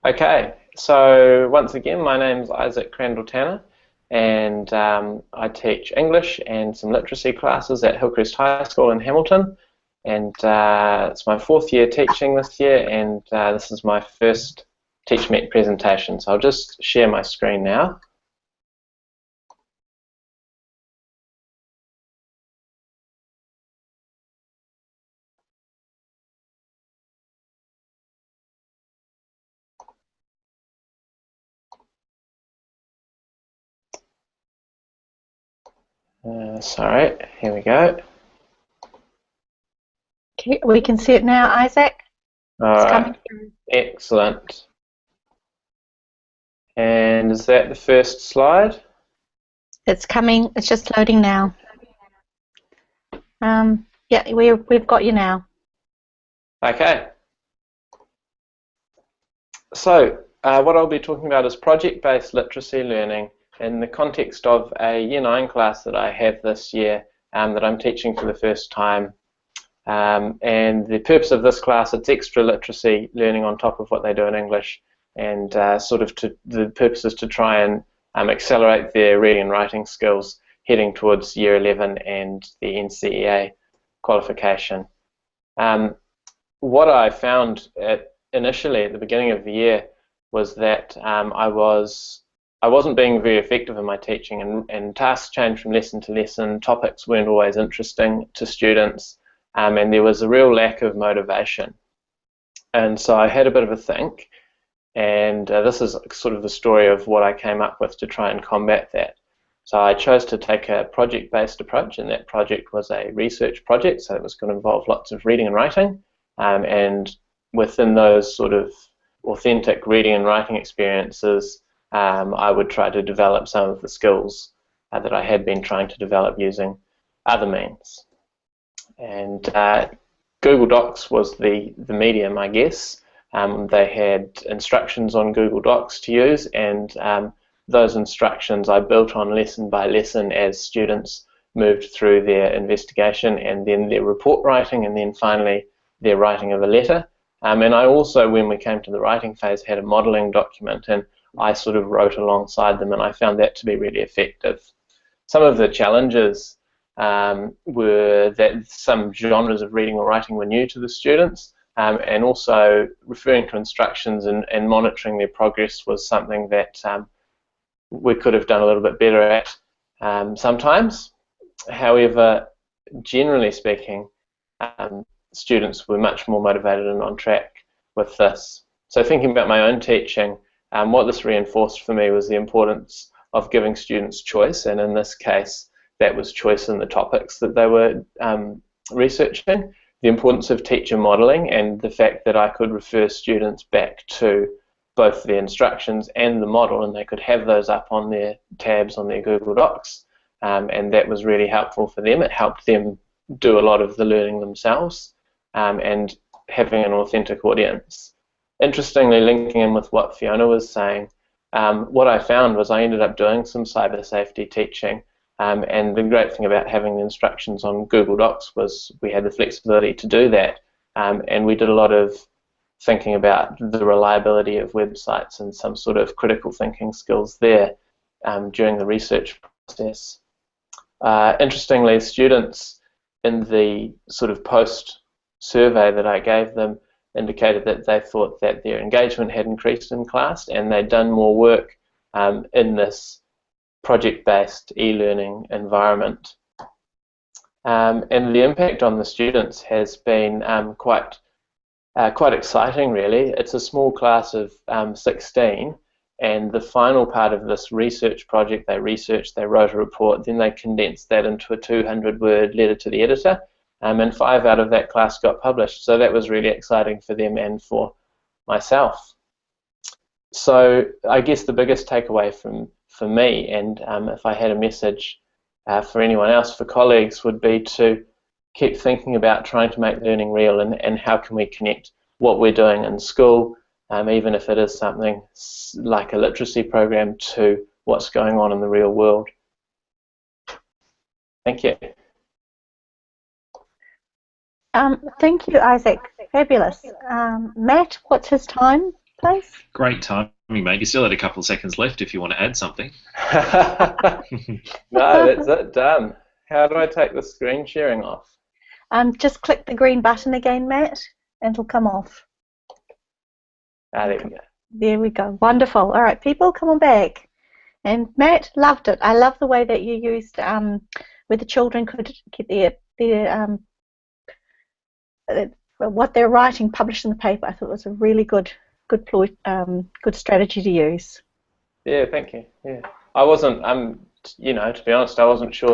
Okay, so once again, my name's Isaac Crandell-Tanner, and I teach English and some literacy classes at Hillcrest High School in Hamilton, and it's my fourth year teaching this year, and this is my first TeachMeet presentation, so I'll just share my screen now. Sorry, here we go. Okay, we can see it now, Isaac. All right, excellent. And is that the first slide? It's coming. It's just loading now. Yeah, we've got you now. Okay. So what I'll be talking about is project-based literacy learning in the context of a Year 9 class that I have this year that I'm teaching for the first time. And the purpose of this class, it's extra literacy learning on top of what they do in English, and the purpose is to try and accelerate their reading and writing skills heading towards Year 11 and the NCEA qualification. What I found initially at the beginning of the year was that I wasn't being very effective in my teaching, and tasks changed from lesson to lesson, topics weren't always interesting to students, and there was a real lack of motivation. And so I had a bit of a think, and this is sort of the story of what I came up with to try and combat that. So I chose to take a project-based approach, and that project was a research project, so it was going to involve lots of reading and writing, and within those sort of authentic reading and writing experiences, I would try to develop some of the skills that I had been trying to develop using other means. And Google Docs was the medium, I guess. They had instructions on Google Docs to use, and those instructions I built on lesson by lesson as students moved through their investigation and then their report writing, and then finally their writing of a letter. And I also, when we came to the writing phase, had a modelling document, and I sort of wrote alongside them, and I found that to be really effective. Some of the challenges were that some genres of reading or writing were new to the students, and also referring to instructions and monitoring their progress was something that we could have done a little bit better at sometimes. However, generally speaking, students were much more motivated and on track with this. So thinking about my own teaching, what this reinforced for me was the importance of giving students choice, and in this case that was choice in the topics that they were researching, the importance of teacher modelling, and the fact that I could refer students back to both the instructions and the model, and they could have those up on their tabs on their Google Docs, and that was really helpful for them. It helped them do a lot of the learning themselves, and having an authentic audience. Interestingly, linking in with what Fiona was saying, what I found was I ended up doing some cyber safety teaching, and the great thing about having the instructions on Google Docs was we had the flexibility to do that, and we did a lot of thinking about the reliability of websites and some sort of critical thinking skills there during the research process. Interestingly, students in the sort of post survey that I gave them indicated that they thought that their engagement had increased in class, and they'd done more work in this project-based e-learning environment. And the impact on the students has been quite exciting, really. It's a small class of 16, and the final part of this research project, they researched, they wrote a report, then they condensed that into a 200-word letter to the editor, and 5 out of that class got published. So that was really exciting for them and for myself. So I guess the biggest takeaway for me, and if I had a message for anyone else, for colleagues, would be to keep thinking about trying to make learning real, and how can we connect what we're doing in school, even if it is something like a literacy program, to what's going on in the real world. Thank you. Thank you, Isaac. Fabulous. Matt, what's his time, please? Great timing, mate. You still had a couple of seconds left if you want to add something. No, that's it, done. How do I take the screen sharing off? Just click the green button again, Matt, and it'll come off. Ah, there we go. There we go. Wonderful. All right, people, come on back. And Matt, loved it. I love the way that you used where the children could get their what they're writing published in the paper. I thought it was a really good strategy to use. Yeah, thank you. Yeah, I wasn't. To be honest, I wasn't sure